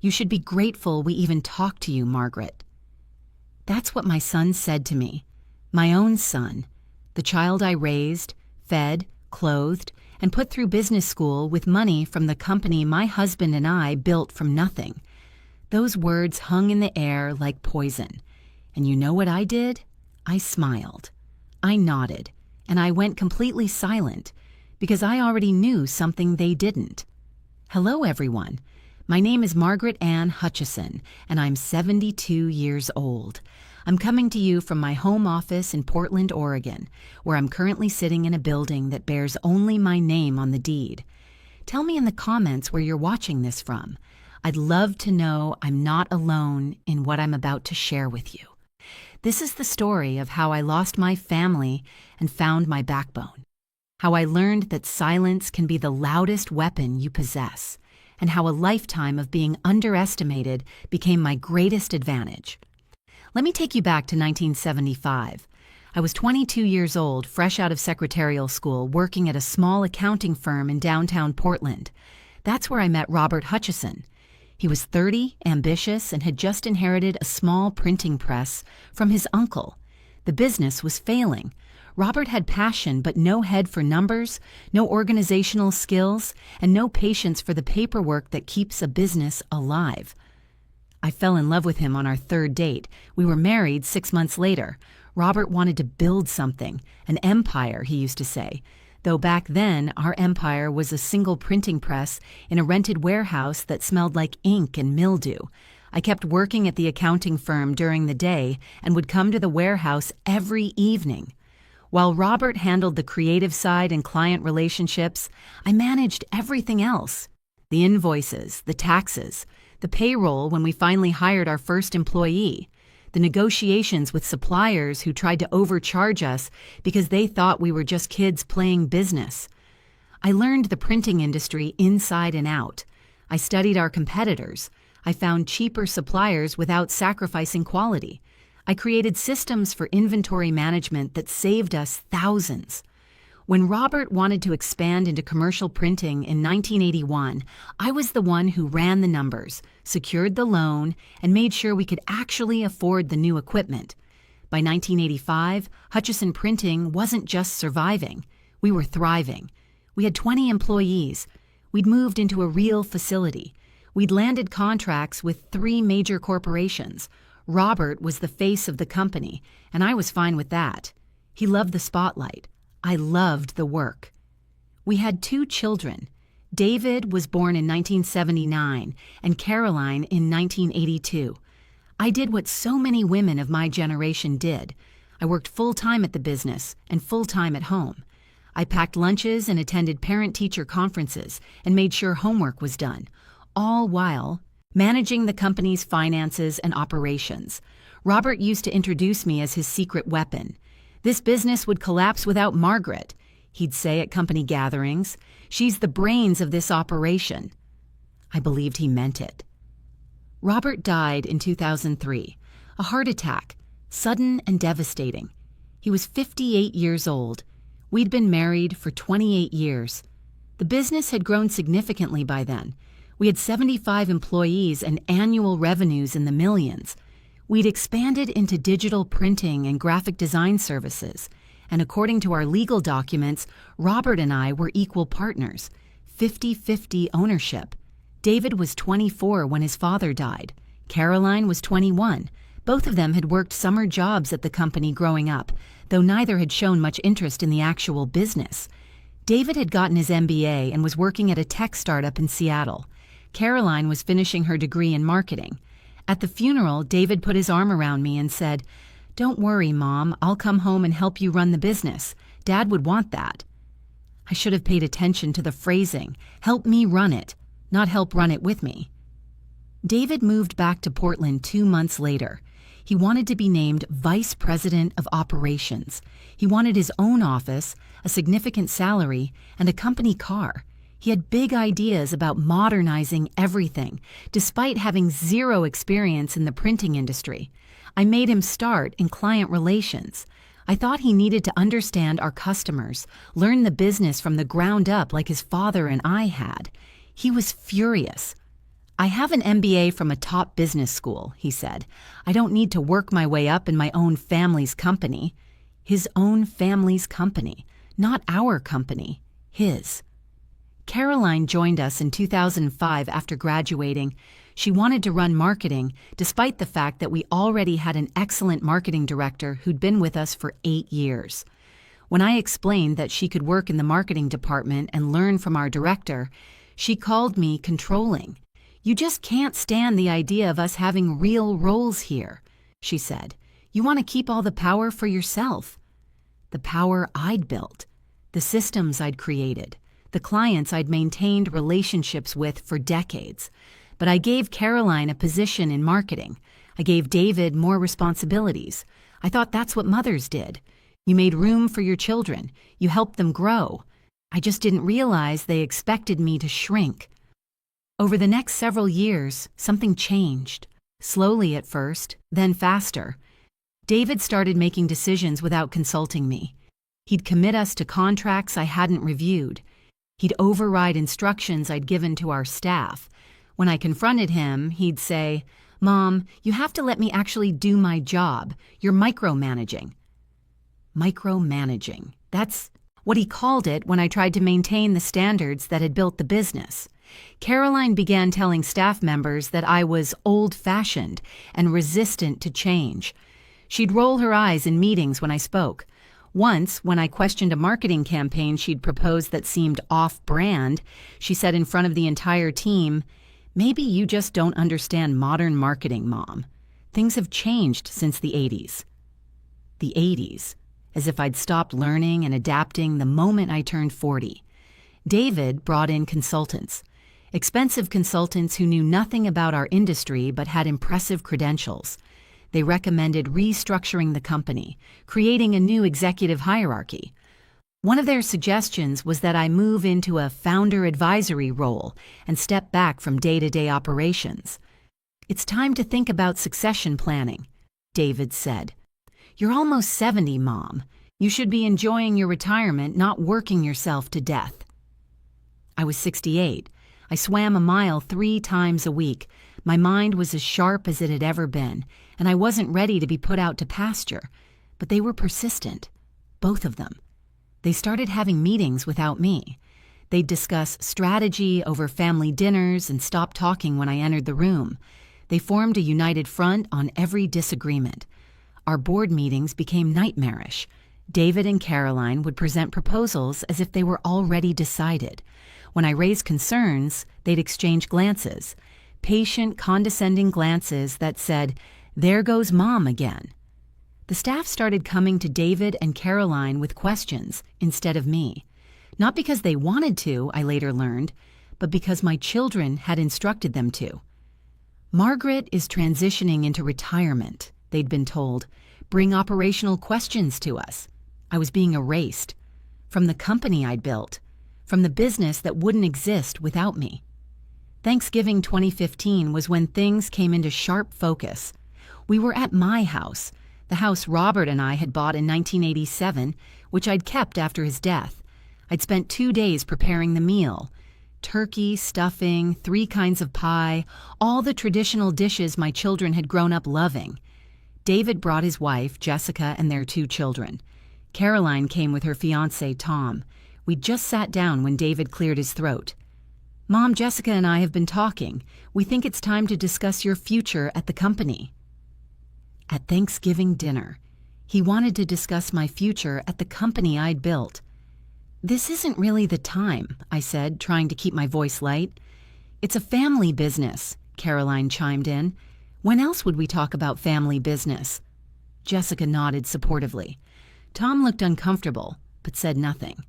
You should be grateful we even talked to you, Margaret." That's what my son said to me. My own son, the child I raised, fed, clothed, and put through business school with money from the company my husband and I built from nothing. Those words hung in the air like poison. And you know what I did? I smiled. I nodded, and I went completely silent because I already knew something they didn't. Hello, everyone. My name is Margaret Ann Hutchison, and I'm 72 years old. I'm coming to you from my home office in Portland, Oregon, where I'm currently sitting in a building that bears only my name on the deed. Tell me in the comments where you're watching this from. I'd love to know I'm not alone in what I'm about to share with you. This is the story of how I lost my family and found my backbone. How I learned that silence can be the loudest weapon you possess, and how a lifetime of being underestimated became my greatest advantage. Let me take you back to 1975. I was 22 years old, fresh out of secretarial school, working at a small accounting firm in downtown Portland. That's where I met Robert Hutchison. He was 30, ambitious, and had just inherited a small printing press from his uncle. The business was failing. Robert had passion but no head for numbers, no organizational skills, and no patience for the paperwork that keeps a business alive. I fell in love with him on our third date. We were married 6 months later. Robert wanted to build something, an empire, he used to say. Though back then, our empire was a single printing press in a rented warehouse that smelled like ink and mildew. I kept working at the accounting firm during the day and would come to the warehouse every evening. While Robert handled the creative side and client relationships, I managed everything else. The invoices, the taxes, the payroll when we finally hired our first employee, the negotiations with suppliers who tried to overcharge us because they thought we were just kids playing business. I learned the printing industry inside and out. I studied our competitors. I found cheaper suppliers without sacrificing quality. I created systems for inventory management that saved us thousands. When Robert wanted to expand into commercial printing in 1981, I was the one who ran the numbers, secured the loan, and made sure we could actually afford the new equipment. By 1985, Hutchison Printing wasn't just surviving. We were thriving. We had 20 employees. We'd moved into a real facility. We'd landed contracts with 3 major corporations. Robert was the face of the company, and I was fine with that. He loved the spotlight. I loved the work. We had 2 children. David was born in 1979 and Caroline in 1982. I did what so many women of my generation did. I worked full-time at the business and full-time at home. I packed lunches and attended parent-teacher conferences and made sure homework was done, all while managing the company's finances and operations. Robert used to introduce me as his secret weapon. This business would collapse without Margaret, he'd say at company gatherings. She's the brains of this operation. I believed he meant it. Robert died in 2003, a heart attack, sudden and devastating. He was 58 years old. We'd been married for 28 years. The business had grown significantly by then. We had 75 employees and annual revenues in the millions. We'd expanded into digital printing and graphic design services, and according to our legal documents, Robert and I were equal partners, 50-50 ownership. David was 24 when his father died. Caroline was 21. Both of them had worked summer jobs at the company growing up, though neither had shown much interest in the actual business. David had gotten his MBA and was working at a tech startup in Seattle. Caroline was finishing her degree in marketing. At the funeral, David put his arm around me and said, "Don't worry, Mom, I'll come home and help you run the business. Dad would want that." I should have paid attention to the phrasing, help me run it, not help run it with me. David moved back to Portland 2 months later. He wanted to be named Vice President of Operations. He wanted his own office, a significant salary, and a company car. He had big ideas about modernizing everything, despite having 0 experience in the printing industry. I made him start in client relations. I thought he needed to understand our customers, learn the business from the ground up like his father and I had. He was furious. I have an MBA from a top business school, he said. I don't need to work my way up in my own family's company. His own family's company, not our company, his. Caroline joined us in 2005 after graduating. She wanted to run marketing, despite the fact that we already had an excellent marketing director who'd been with us for 8 years. When I explained that she could work in the marketing department and learn from our director, she called me controlling. "You just can't stand the idea of us having real roles here," she said. "You want to keep all the power for yourself." The power I'd built, the systems I'd created, the clients I'd maintained relationships with for decades. But I gave Caroline a position in marketing. I gave David more responsibilities. I thought that's what mothers did. You made room for your children. You helped them grow. I just didn't realize they expected me to shrink. Over the next several years, something changed. Slowly at first, then faster. David started making decisions without consulting me. He'd commit us to contracts I hadn't reviewed. He'd override instructions I'd given to our staff. When I confronted him, he'd say, "Mom, you have to let me actually do my job. You're micromanaging." Micromanaging. That's what he called it when I tried to maintain the standards that had built the business. Caroline began telling staff members that I was old-fashioned and resistant to change. She'd roll her eyes in meetings when I spoke. Once, when I questioned a marketing campaign she'd proposed that seemed off-brand, she said in front of the entire team, "Maybe you just don't understand modern marketing, Mom. Things have changed since the 80s. The 80s, as if I'd stopped learning and adapting the moment I turned 40. David brought in consultants. Expensive consultants who knew nothing about our industry but had impressive credentials. They recommended restructuring the company, creating a new executive hierarchy. One of their suggestions was that I move into a founder advisory role and step back from day-to-day operations. "It's time to think about succession planning," David said. "You're almost 70, Mom. You should be enjoying your retirement, not working yourself to death." I was 68. I swam a mile 3 times a week. My mind was as sharp as it had ever been, and I wasn't ready to be put out to pasture. But they were persistent, both of them. They started having meetings without me. They'd discuss strategy over family dinners and stop talking when I entered the room. They formed a united front on every disagreement. Our board meetings became nightmarish. David and Caroline would present proposals as if they were already decided. When I raised concerns, they'd exchange glances, patient, condescending glances that said, "There goes Mom again." The staff started coming to David and Caroline with questions instead of me. Not because they wanted to, I later learned, but because my children had instructed them to. "Margaret is transitioning into retirement," they'd been told. "Bring operational questions to us." I was being erased from the company I'd built, from the business that wouldn't exist without me. Thanksgiving 2015 was when things came into sharp focus. We were at my house, the house Robert and I had bought in 1987, which I'd kept after his death. I'd spent 2 days preparing the meal. Turkey, stuffing, 3 kinds of pie, all the traditional dishes my children had grown up loving. David brought his wife, Jessica, and their 2 children. Caroline came with her fiancé, Tom. We'd just sat down when David cleared his throat. "Mom, Jessica and I have been talking. We think it's time to discuss your future at the company." At Thanksgiving dinner, he wanted to discuss my future at the company I'd built. "This isn't really the time," I said, trying to keep my voice light. "It's a family business," Caroline chimed in. "When else would we talk about family business?" Jessica nodded supportively. Tom looked uncomfortable, but said nothing.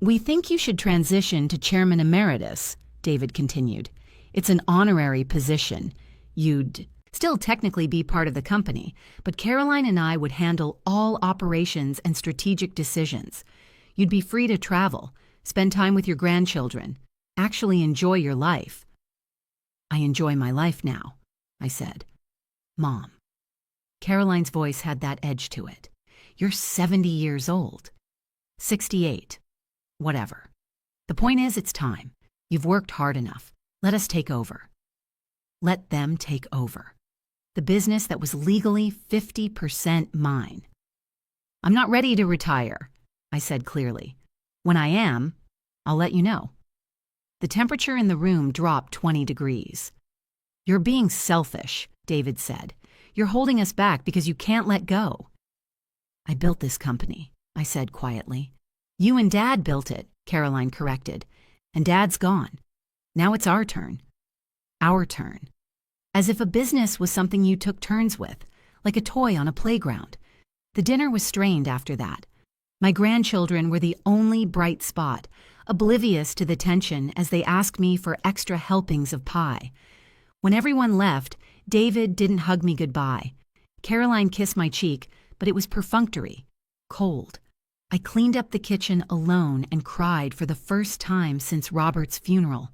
"We think you should transition to Chairman Emeritus," David continued. "It's an honorary position. You'd still technically be part of the company, but Caroline and I would handle all operations and strategic decisions. You'd be free to travel, spend time with your grandchildren, actually enjoy your life." "I enjoy my life now," I said. "Mom." Caroline's voice had that edge to it. "You're 70 years old." 68. Whatever. "The point is, it's time. You've worked hard enough. Let us take over." let them take over. The business that was legally 50% mine. I'm not ready to retire, I said clearly. When I am, I'll let you know. The temperature in the room dropped 20 degrees. You're being selfish, David said. You're holding us back because you can't let go. I built this company, I said quietly. You and Dad built it, Caroline corrected. And Dad's gone. Now it's our turn. Our turn. As if a business was something you took turns with, like a toy on a playground. The dinner was strained after that. My grandchildren were the only bright spot, oblivious to the tension as they asked me for extra helpings of pie. When everyone left, David didn't hug me goodbye. Caroline kissed my cheek, but it was perfunctory, cold. I cleaned up the kitchen alone and cried for the first time since Robert's funeral.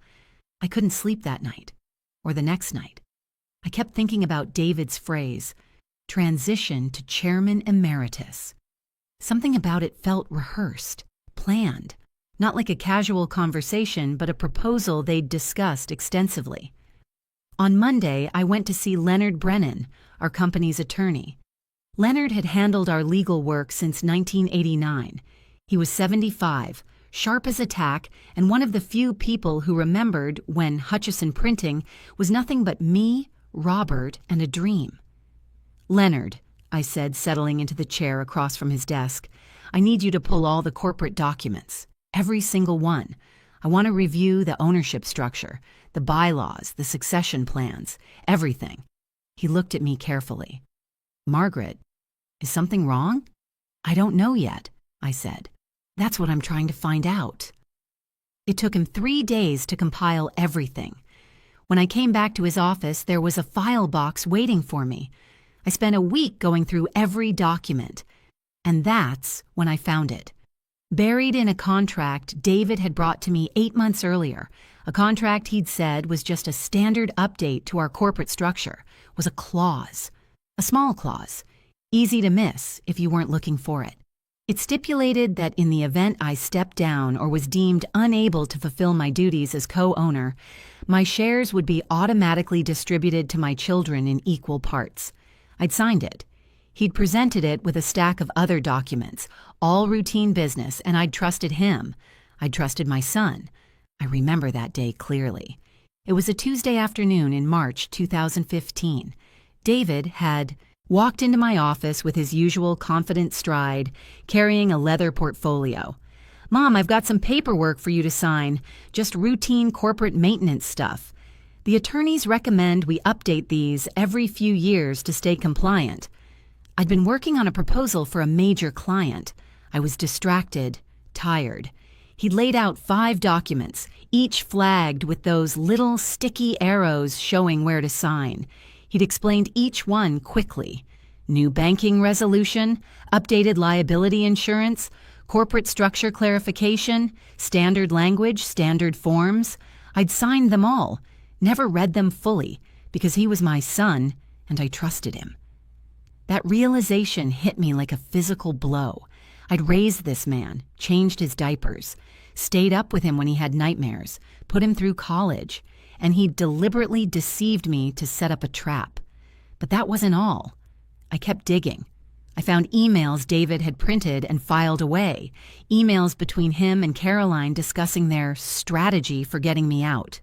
I couldn't sleep that night, or the next night. I kept thinking about David's phrase, transition to chairman emeritus. Something about it felt rehearsed, planned, not like a casual conversation, but a proposal they'd discussed extensively. On Monday, I went to see Leonard Brennan, our company's attorney. Leonard had handled our legal work since 1989. He was 75, sharp as a tack, and one of the few people who remembered when Hutchison Printing was nothing but me, Robert, and a dream. Leonard, I said, settling into the chair across from his desk, I need you to pull all the corporate documents, every single one. I want to review the ownership structure, the bylaws, the succession plans, everything. He looked at me carefully. Margaret, is something wrong? I don't know yet, I said. That's what I'm trying to find out. It took him 3 days to compile everything. When I came back to his office, there was a file box waiting for me. I spent a week going through every document. And that's when I found it. Buried in a contract David had brought to me 8 months earlier, a contract he'd said was just a standard update to our corporate structure, was a clause. A small clause, easy to miss if you weren't looking for it. It stipulated that in the event I stepped down or was deemed unable to fulfill my duties as co-owner, my shares would be automatically distributed to my children in equal parts. I'd signed it. He'd presented it with a stack of other documents, all routine business, and I'd trusted him. I'd trusted my son. I remember that day clearly. It was a Tuesday afternoon in March 2015. David had walked into my office with his usual confident stride, carrying a leather portfolio. Mom, I've got some paperwork for you to sign, just routine corporate maintenance stuff. The attorneys recommend we update these every few years to stay compliant. I'd been working on a proposal for a major client. I was distracted, tired. He'd laid out 5 documents, each flagged with those little sticky arrows showing where to sign. He'd explained each one quickly. New banking resolution, updated liability insurance, corporate structure clarification, standard language, standard forms. I'd signed them all, never read them fully, because he was my son and I trusted him. That realization hit me like a physical blow. I'd raised this man, changed his diapers, stayed up with him when he had nightmares, put him through college, and he'd deliberately deceived me to set up a trap. But that wasn't all. I kept digging. I found emails David had printed and filed away, emails between him and Caroline discussing their strategy for getting me out.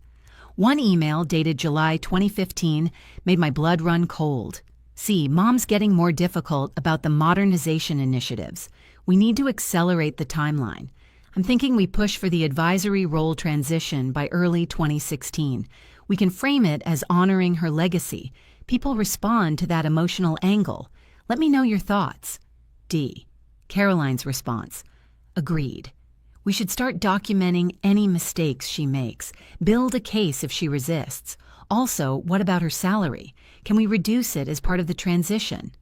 One email dated July 2015 made my blood run cold. See, Mom's getting more difficult about the modernization initiatives. We need to accelerate the timeline. I'm thinking we push for the advisory role transition by early 2016. We can frame it as honoring her legacy. People respond to that emotional angle. Let me know your thoughts. D. Caroline's response. Agreed. We should start documenting any mistakes she makes. Build a case if she resists. Also, what about her salary? Can we reduce it as part of the transition?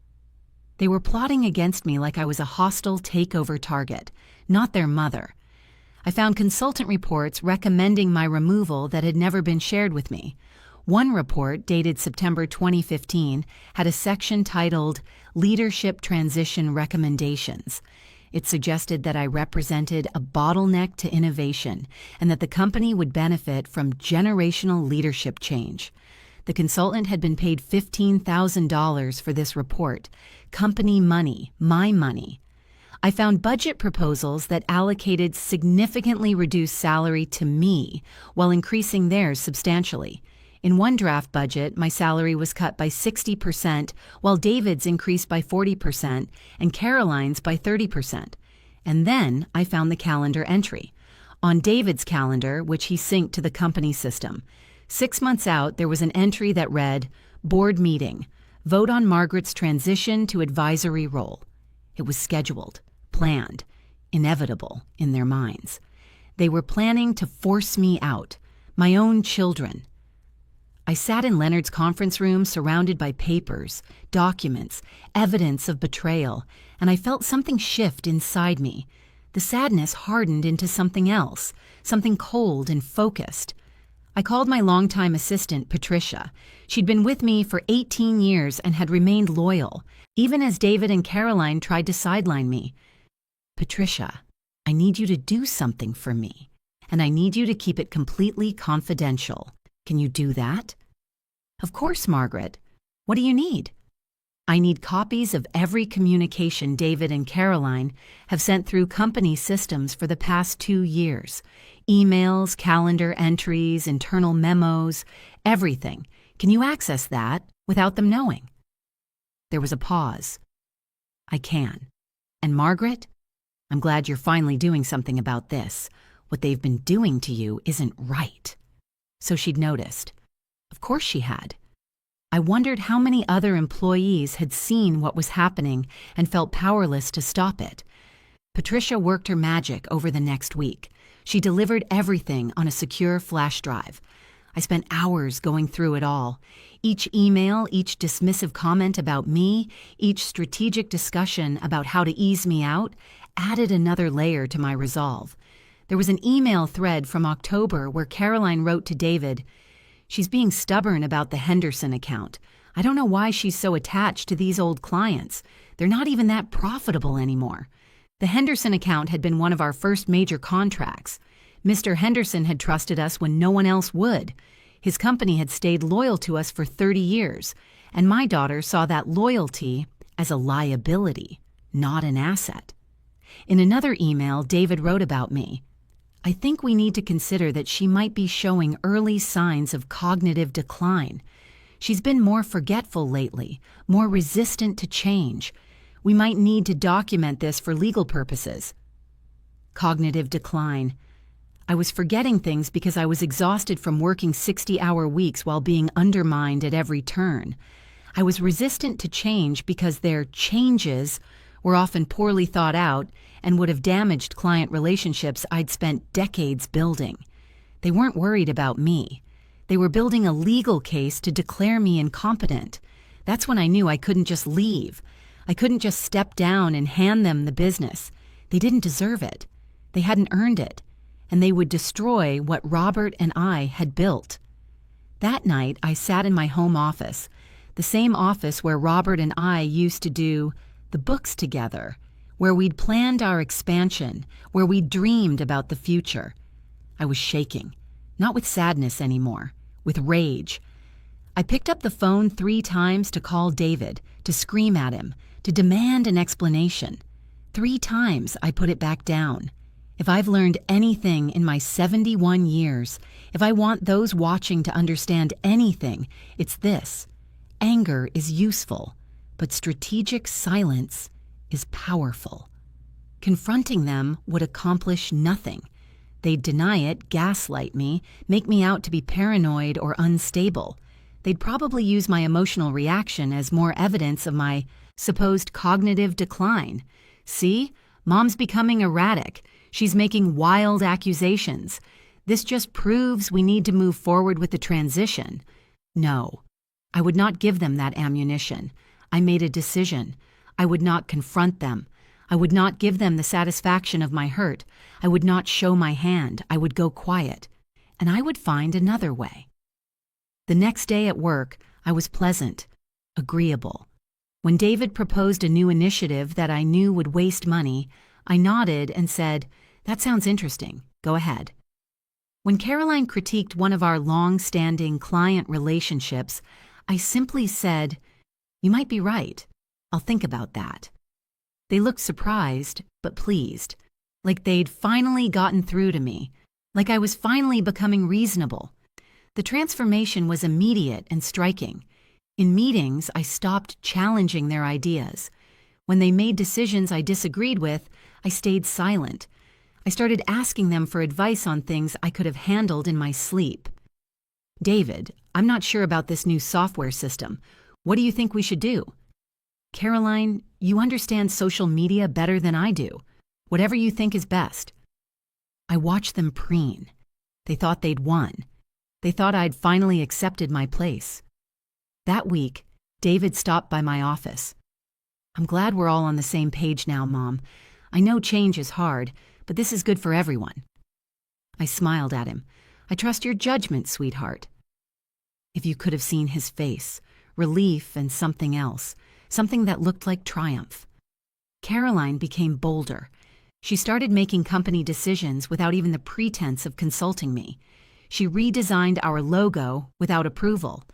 They were plotting against me like I was a hostile takeover target, not their mother. I found consultant reports recommending my removal that had never been shared with me. One report, dated September 2015, had a section titled Leadership Transition Recommendations. It suggested that I represented a bottleneck to innovation and that the company would benefit from generational leadership change. The consultant had been paid $15,000 for this report. Company money, my money. I found budget proposals that allocated significantly reduced salary to me while increasing theirs substantially. In one draft budget, my salary was cut by 60%, while David's increased by 40% and Caroline's by 30%. And then I found the calendar entry. On David's calendar, which he synced to the company system, 6 months out, there was an entry that read, "Board meeting. Vote on Margaret's transition to advisory role." It was scheduled, planned, inevitable in their minds. They were planning to force me out, my own children. I sat in Leonard's conference room surrounded by papers, documents, evidence of betrayal, and I felt something shift inside me. The sadness hardened into something else, something cold and focused. I called my longtime assistant, Patricia. She'd been with me for 18 years and had remained loyal, even as David and Caroline tried to sideline me. "Patricia, I need you to do something for me, and I need you to keep it completely confidential. Can you do that?" "Of course, Margaret. What do you need?" "I need copies of every communication David and Caroline have sent through company systems for the past 2 years. Emails, calendar entries, internal memos, everything. Can you access that without them knowing?" There was a pause. "I can. And Margaret, I'm glad you're finally doing something about this. What they've been doing to you isn't right." So she'd noticed. Of course she had. I wondered how many other employees had seen what was happening and felt powerless to stop it. Patricia worked her magic over the next week. She delivered everything on a secure flash drive. I spent hours going through it all. Each email, each dismissive comment about me, each strategic discussion about how to ease me out, added another layer to my resolve. There was an email thread from October where Caroline wrote to David, "She's being stubborn about the Henderson account. I don't know why she's so attached to these old clients. They're not even that profitable anymore." The Henderson account had been one of our first major contracts. Mr. Henderson had trusted us when no one else would. His company had stayed loyal to us for 30 years, and my daughter saw that loyalty as a liability, not an asset. In another email, David wrote about me, "I think we need to consider that she might be showing early signs of cognitive decline. She's been more forgetful lately, more resistant to change. We might need to document this for legal purposes." Cognitive decline. I was forgetting things because I was exhausted from working 60-hour weeks while being undermined at every turn. I was resistant to change because their changes were often poorly thought out and would have damaged client relationships I'd spent decades building. They weren't worried about me. They were building a legal case to declare me incompetent. That's when I knew I couldn't just leave. I couldn't just step down and hand them the business. They didn't deserve it. They hadn't earned it. And they would destroy what Robert and I had built. That night, I sat in my home office, the same office where Robert and I used to do the books together, where we'd planned our expansion, where we dreamed about the future. I was shaking, not with sadness anymore, with rage. I picked up the phone 3 times to call David, to scream at him, to demand an explanation. 3 times I put it back down. If I've learned anything in my 71 years, if I want those watching to understand anything, it's this. Anger is useful, but strategic silence is powerful. Confronting them would accomplish nothing. They'd deny it, gaslight me, make me out to be paranoid or unstable. They'd probably use my emotional reaction as more evidence of my supposed cognitive decline. "See, Mom's becoming erratic. She's making wild accusations. This just proves we need to move forward with the transition." No, I would not give them that ammunition. I made a decision. I would not confront them. I would not give them the satisfaction of my hurt. I would not show my hand. I would go quiet. And I would find another way. The next day at work, I was pleasant, agreeable. When David proposed a new initiative that I knew would waste money, I nodded and said, "That sounds interesting. Go ahead." When Caroline critiqued one of our long-standing client relationships, I simply said, "You might be right. I'll think about that." They looked surprised, but pleased, like they'd finally gotten through to me, like I was finally becoming reasonable. The transformation was immediate and striking. In meetings, I stopped challenging their ideas. When they made decisions I disagreed with, I stayed silent. I started asking them for advice on things I could have handled in my sleep. "David, I'm not sure about this new software system. What do you think we should do?" "Caroline, you understand social media better than I do. Whatever you think is best." I watched them preen. They thought they'd won. They thought I'd finally accepted my place. That week, David stopped by my office. "I'm glad we're all on the same page now, Mom. I know change is hard, but this is good for everyone." I smiled at him. "I trust your judgment, sweetheart." If you could have seen his face, relief and something else, something that looked like triumph. Caroline became bolder. She started making company decisions without even the pretense of consulting me. She redesigned our logo without approval.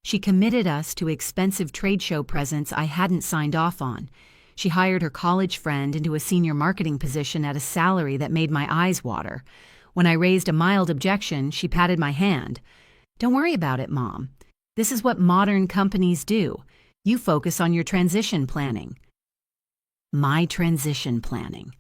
She committed us to expensive trade show presents I hadn't signed off on. She hired her college friend into a senior marketing position at a salary that made my eyes water. When I raised a mild objection, she patted my hand. "Don't worry about it, Mom. This is what modern companies do. You focus on your transition planning." My transition planning.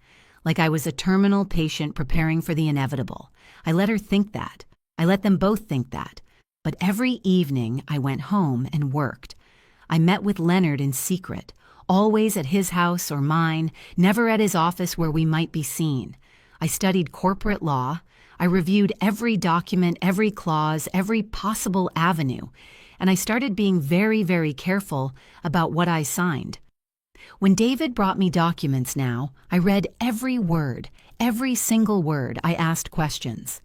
Like I was a terminal patient preparing for the inevitable. I let her think that. I let them both think that. But every evening I went home and worked. I met with Leonard in secret, always at his house or mine, never at his office where we might be seen. I studied corporate law. I reviewed every document, every clause, every possible avenue, and I started being very, very careful about what I signed. When David brought me documents now, I read every word, every single word. I asked questions.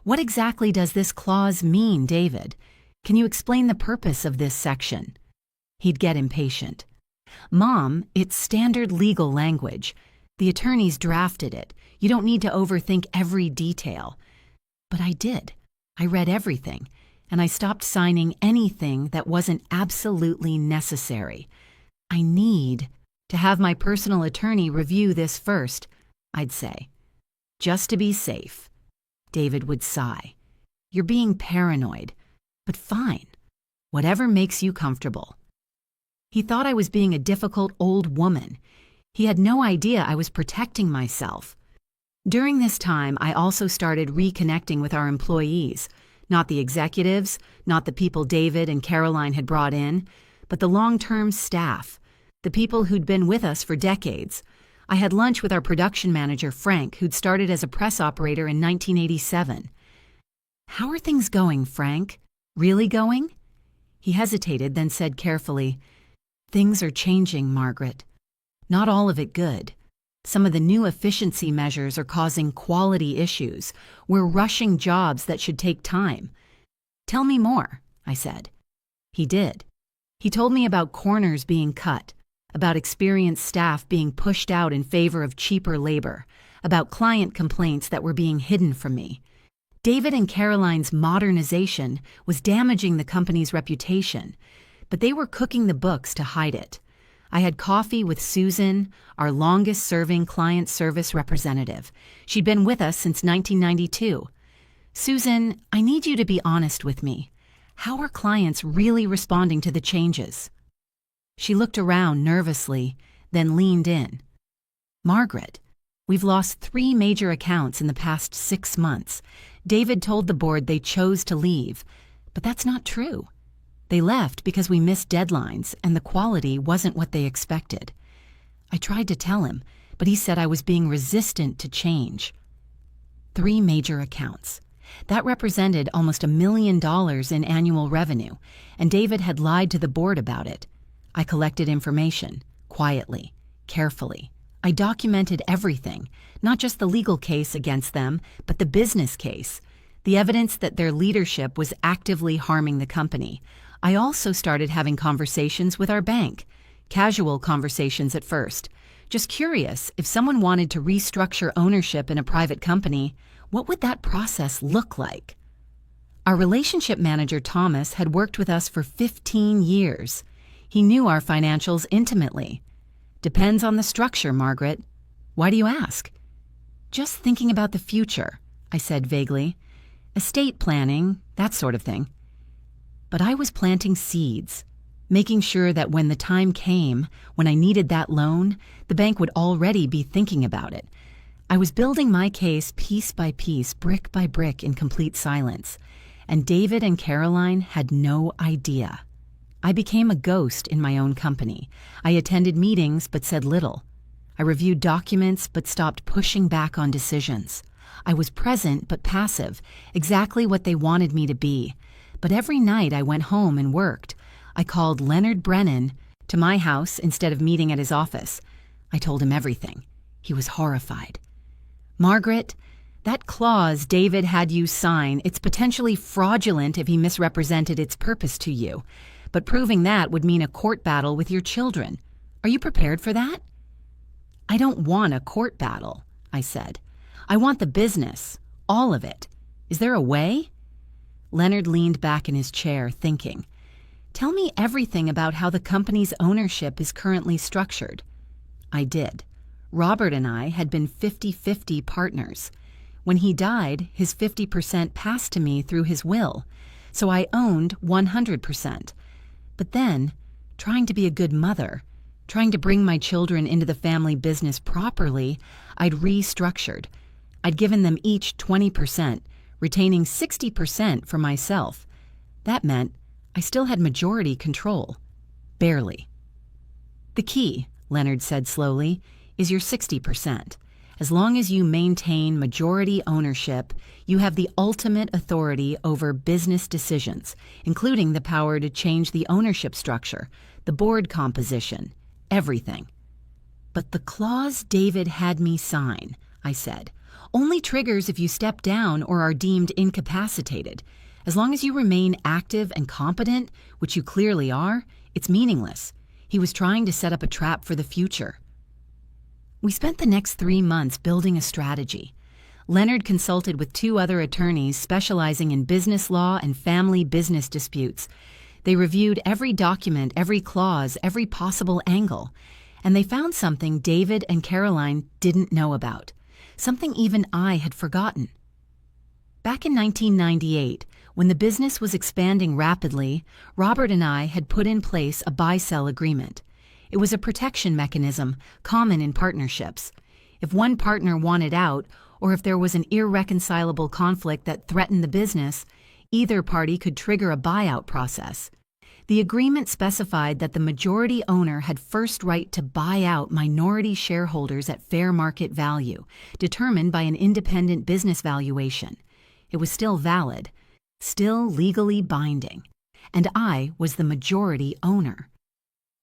"What exactly does this clause mean, David? Can you explain the purpose of this section?" He'd get impatient. "Mom, it's standard legal language. The attorneys drafted it. You don't need to overthink every detail." But I did. I read everything, and I stopped signing anything that wasn't absolutely necessary. "I need to have my personal attorney review this first," I'd say. "Just to be safe." David would sigh. "You're being paranoid, but fine. Whatever makes you comfortable." He thought I was being a difficult old woman. He had no idea I was protecting myself. During this time, I also started reconnecting with our employees, not the executives, not the people David and Caroline had brought in, but the long-term staff, the people who'd been with us for decades. I had lunch with our production manager, Frank, who'd started as a press operator in 1987. "How are things going, Frank? Really going?" He hesitated, then said carefully, "Things are changing, Margaret. Not all of it good. Some of the new efficiency measures are causing quality issues. We're rushing jobs that should take time." "Tell me more," I said. He did. He told me about corners being cut, about experienced staff being pushed out in favor of cheaper labor, about client complaints that were being hidden from me. David and Caroline's modernization was damaging the company's reputation, but they were cooking the books to hide it. I had coffee with Susan, our longest-serving client service representative. She'd been with us since 1992. "Susan, I need you to be honest with me. How are clients really responding to the changes?" She looked around nervously, then leaned in. "Margaret, we've lost 3 major accounts in the past 6 months. David told the board they chose to leave, but that's not true. They left because we missed deadlines and the quality wasn't what they expected." I tried to tell him, but he said I was being resistant to change. 3 major accounts. That represented almost $1 million in annual revenue, and David had lied to the board about it. I collected information, quietly, carefully. I documented everything, not just the legal case against them, but the business case, the evidence that their leadership was actively harming the company. I also started having conversations with our bank, casual conversations at first, Just curious, if someone wanted to restructure ownership in a private company, what would that process look like? Our relationship manager, Thomas, had worked with us for 15 years. He knew our financials intimately. Depends on the structure, Margaret. Why do you ask? Just thinking about the future, I said vaguely. Estate planning, that sort of thing. But I was planting seeds, making sure that when the time came, when I needed that loan, the bank would already be thinking about it. I was building my case piece by piece, brick by brick, in complete silence. And David and Caroline had no idea. I became a ghost in my own company. I attended meetings but said little. I reviewed documents but stopped pushing back on decisions. I was present but passive, exactly what they wanted me to be. But every night I went home and worked. I called Leonard Brennan to my house instead of meeting at his office. I told him everything. He was horrified. Margaret, that clause David had you sign, it's potentially fraudulent if he misrepresented its purpose to you. But proving that would mean a court battle with your children. Are you prepared for that? I don't want a court battle, I said. I want the business, all of it. Is there a way? Leonard leaned back in his chair, thinking. Tell me everything about how the company's ownership is currently structured. I did. Robert and I had been 50-50 partners. When he died, his 50% passed to me through his will, so I owned 100%. But then, trying to be a good mother, trying to bring my children into the family business properly, I'd restructured. I'd given them each 20%, retaining 60% for myself. That meant I still had majority control. Barely. The key, Leonard said slowly, is your 60%. As long as you maintain majority ownership, you have the ultimate authority over business decisions, including the power to change the ownership structure, the board composition, everything. But the clause David had me sign, I said, only triggers if you step down or are deemed incapacitated. As long as you remain active and competent, which you clearly are, it's meaningless. He was trying to set up a trap for the future. We spent the next 3 months building a strategy. Leonard consulted with 2 other attorneys specializing in business law and family business disputes. They reviewed every document, every clause, every possible angle, and they found something David and Caroline didn't know about, something even I had forgotten. Back in 1998, when the business was expanding rapidly, Robert and I had put in place a buy-sell agreement. It was a protection mechanism common in partnerships. If one partner wanted out, or if there was an irreconcilable conflict that threatened the business, either party could trigger a buyout process. The agreement specified that the majority owner had first right to buy out minority shareholders at fair market value, determined by an independent business valuation. It was still valid, still legally binding, and I was the majority owner.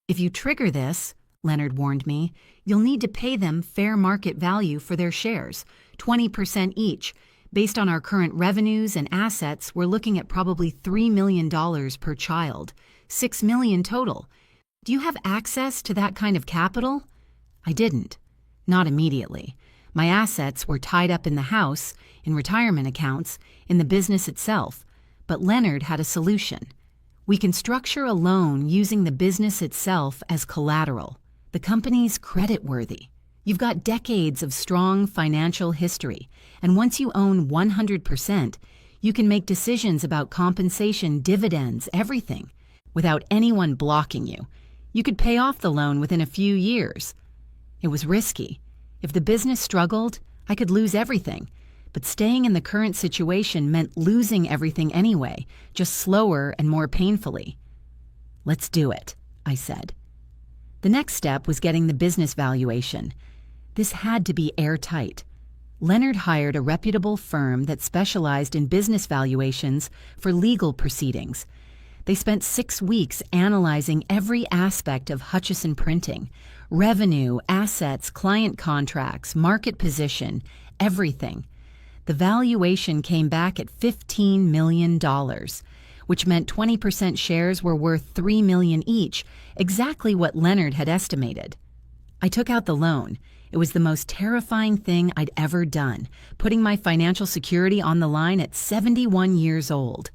If you trigger this, Leonard warned me, you'll need to pay them fair market value for their shares, 20% each. Based on our current revenues and assets, we're looking at probably $3 million per child, $6 million total. Do you have access to that kind of capital? I didn't. Not immediately. My assets were tied up in the house, in retirement accounts, in the business itself. But Leonard had a solution. We can structure a loan using the business itself as collateral. The company's creditworthy. You've got decades of strong financial history, and once you own 100%, you can make decisions about compensation, dividends, everything, without anyone blocking you. You could pay off the loan within a few years. It was risky. If the business struggled, I could lose everything. But staying in the current situation meant losing everything anyway, just slower and more painfully. Let's do it, I said. The next step was getting the business valuation. This had to be airtight. Leonard hired a reputable firm that specialized in business valuations for legal proceedings. They spent 6 weeks analyzing every aspect of Hutchison Printing, revenue, assets, client contracts, market position, everything. The valuation came back at $15 million, which meant 20% shares were worth $3 million each, exactly what Leonard had estimated. I took out the loan. It was the most terrifying thing I'd ever done, putting my financial security on the line at 71 years old.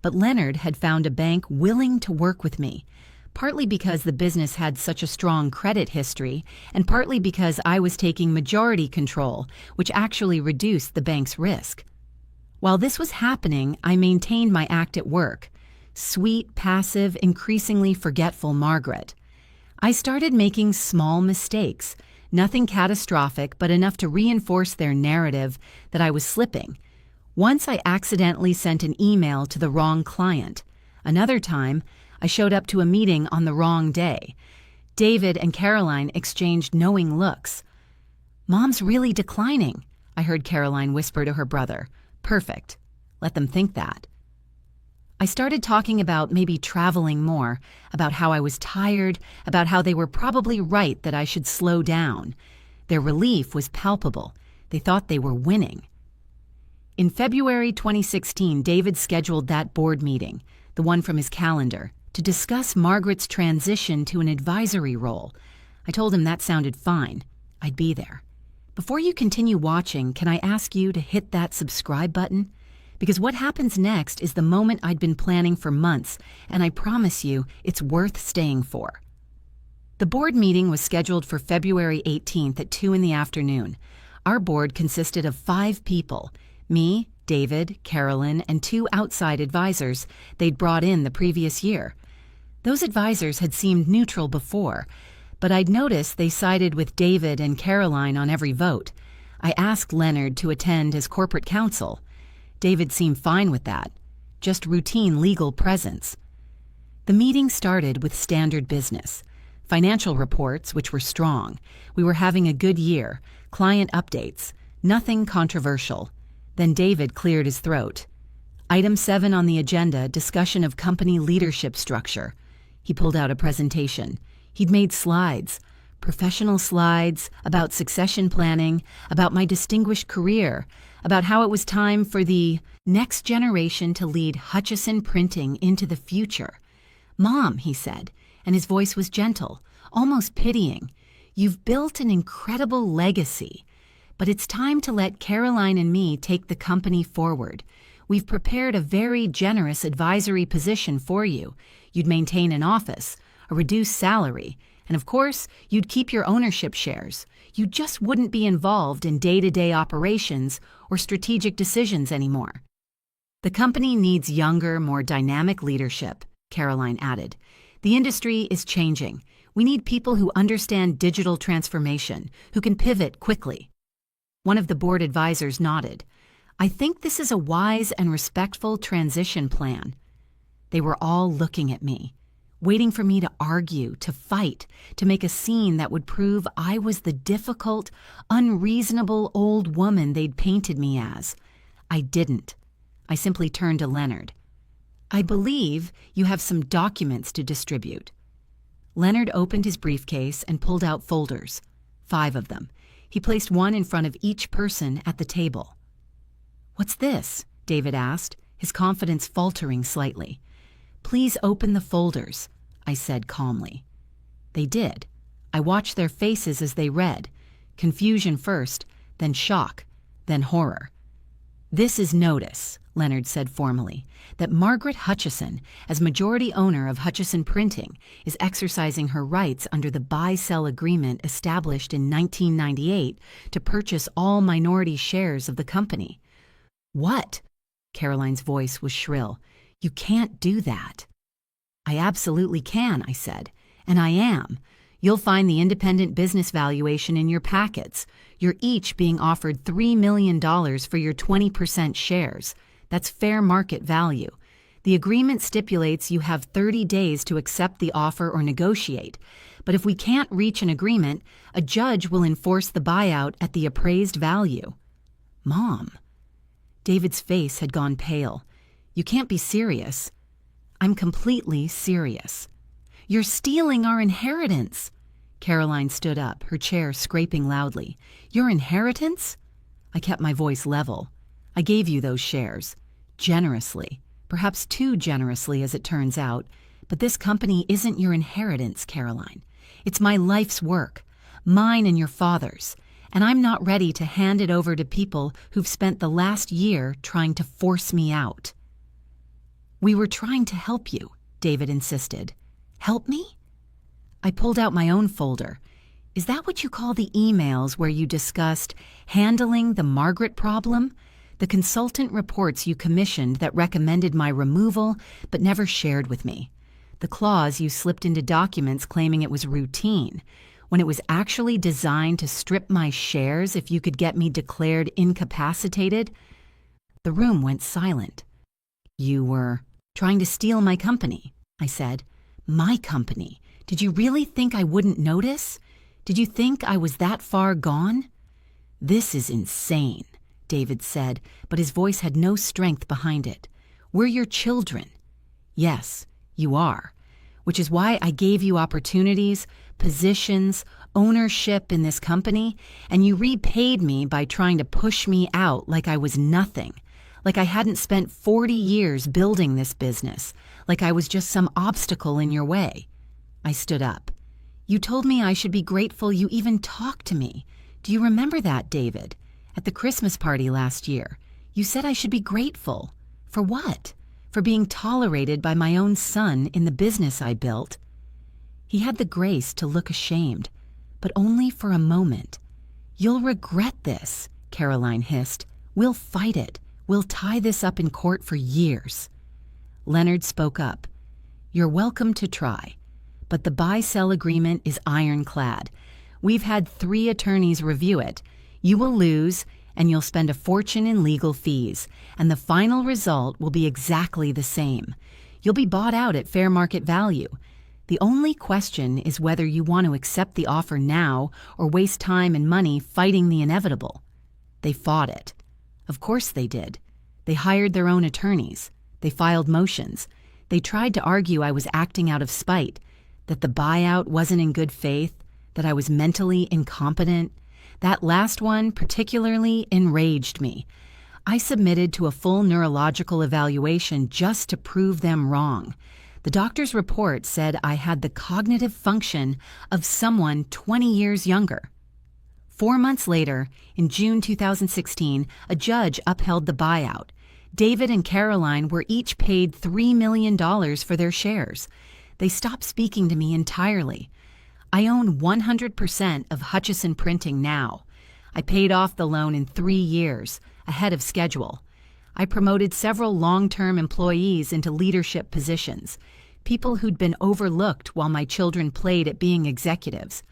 But Leonard had found a bank willing to work with me, partly because the business had such a strong credit history, and partly because I was taking majority control, which actually reduced the bank's risk. While this was happening, I maintained my act at work. Sweet, passive, increasingly forgetful Margaret. I started making small mistakes, nothing catastrophic, but enough to reinforce their narrative that I was slipping. Once I accidentally sent an email to the wrong client. Another time, I showed up to a meeting on the wrong day. David and Caroline exchanged knowing looks. "Mom's really declining," I heard Caroline whisper to her brother. "Perfect. Let them think that." I started talking about maybe traveling more, about how I was tired, about how they were probably right that I should slow down. Their relief was palpable. They thought they were winning. In February 2016, David scheduled that board meeting, the one from his calendar, to discuss Margaret's transition to an advisory role. I told him that sounded fine. I'd be there. Before you continue watching, can I ask you to hit that subscribe button? Because what happens next is the moment I'd been planning for months, and I promise you, it's worth staying for. The board meeting was scheduled for February 18th at 2 in the afternoon. Our board consisted of 5 people: me, David, Carolyn, and 2 outside advisors they'd brought in the previous year. Those advisors had seemed neutral before, but I'd noticed they sided with David and Caroline on every vote. I asked Leonard to attend as corporate counsel. David seemed fine with that, just routine legal presence. The meeting started with standard business. Financial reports, which were strong. We were having a good year. Client updates. Nothing controversial. Then David cleared his throat. Item 7 on the agenda, discussion of company leadership structure. He pulled out a presentation. He'd made slides, professional slides, about succession planning, about my distinguished career, about how it was time for the next generation to lead Hutchison Printing into the future. "Mom," he said, and his voice was gentle, almost pitying, "you've built an incredible legacy, but it's time to let Caroline and me take the company forward. We've prepared a very generous advisory position for you. You'd maintain an office, a reduced salary, and of course, you'd keep your ownership shares. You just wouldn't be involved in day-to-day operations or strategic decisions anymore. The company needs younger, more dynamic leadership," Caroline added. "The industry is changing. We need people who understand digital transformation, who can pivot quickly." One of the board advisors nodded. "I think this is a wise and respectful transition plan." They were all looking at me, waiting for me to argue, to fight, to make a scene that would prove I was the difficult, unreasonable old woman they'd painted me as. I didn't. I simply turned to Leonard. "I believe you have some documents to distribute." Leonard opened his briefcase and pulled out folders, 5 of them. He placed one in front of each person at the table. "What's this?" David asked, his confidence faltering slightly. "Please open the folders," I said calmly. They did. I watched their faces as they read. Confusion first, then shock, then horror. "This is notice," Leonard said formally, "that Margaret Hutchison, as majority owner of Hutchison Printing, is exercising her rights under the buy-sell agreement established in 1998 to purchase all minority shares of the company." "What?" Caroline's voice was shrill. "You can't do that." "I absolutely can," I said, "and I am. You'll find the independent business valuation in your packets. You're each being offered $3 million for your 20% shares. That's fair market value. The agreement stipulates you have 30 days to accept the offer or negotiate. But if we can't reach an agreement, a judge will enforce the buyout at the appraised value." "Mom." David's face had gone pale. "You can't be serious." "I'm completely serious." "You're stealing our inheritance." Caroline stood up, her chair scraping loudly. "Your inheritance?" I kept my voice level. "I gave you those shares. Generously. Perhaps too generously, as it turns out. But this company isn't your inheritance, Caroline. It's my life's work. mine and your father's, and I'm not ready to hand it over to people who've spent the last year trying to force me out." "We were trying to help you," David insisted. "Help me?" I pulled out my own folder. "Is that what you call the emails where you discussed handling the Margaret problem? The consultant reports you commissioned that recommended my removal but never shared with me. The clause you slipped into documents claiming it was routine, when it was actually designed to strip my shares if you could get me declared incapacitated?" The room went silent. "You were trying to steal my company," I said. "My company? Did you really think I wouldn't notice? Did you think I was that far gone?" "This is insane," David said, but his voice had no strength behind it. "We're your children." "Yes, you are, which is why I gave you opportunities, positions, ownership in this company, and you repaid me by trying to push me out like I was nothing, like I hadn't spent 40 years building this business, like I was just some obstacle in your way." I stood up. "You told me I should be grateful you even talked to me. Do you remember that, David? At the Christmas party last year, you said I should be grateful. For what? For being tolerated by my own son in the business I built." He had the grace to look ashamed, but only for a moment. "You'll regret this," Caroline hissed. "We'll fight it. We'll tie this up in court for years." Leonard spoke up. "You're welcome to try, but the buy-sell agreement is ironclad. We've had 3 attorneys review it. You will lose, and you'll spend a fortune in legal fees, and the final result will be exactly the same. You'll be bought out at fair market value. The only question is whether you want to accept the offer now or waste time and money fighting the inevitable." They fought it. Of course they did. They hired their own attorneys. They filed motions. They tried to argue I was acting out of spite, that the buyout wasn't in good faith, that I was mentally incompetent. That last one particularly enraged me. I submitted to a full neurological evaluation just to prove them wrong. The doctor's report said I had the cognitive function of someone 20 years younger. 4 months later, in June 2016, a judge upheld the buyout. David and Caroline were each paid $3 million for their shares. They stopped speaking to me entirely. I own 100% of Hutchison Printing now. I paid off the loan in 3 years, ahead of schedule. I promoted several long-term employees into leadership positions, people who'd been overlooked while my children played at being executives.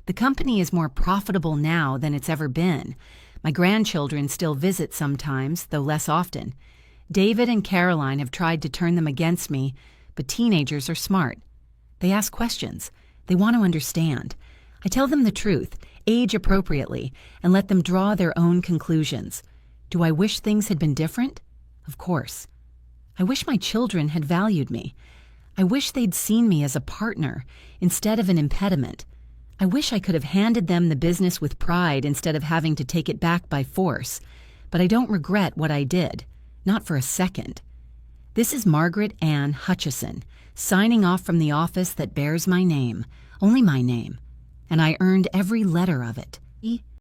The company is more profitable now than it's ever been. My grandchildren still visit sometimes, though less often. David and Caroline have tried to turn them against me, but teenagers are smart. They ask questions. They want to understand. I tell them the truth, age appropriately, and let them draw their own conclusions. Do I wish things had been different? Of course. I wish my children had valued me. I wish they'd seen me as a partner instead of an impediment. I wish I could have handed them the business with pride instead of having to take it back by force. But I don't regret what I did. Not for a second. This is Margaret Ann Hutchison, signing off from the office that bears my name, only my name, and I earned every letter of it.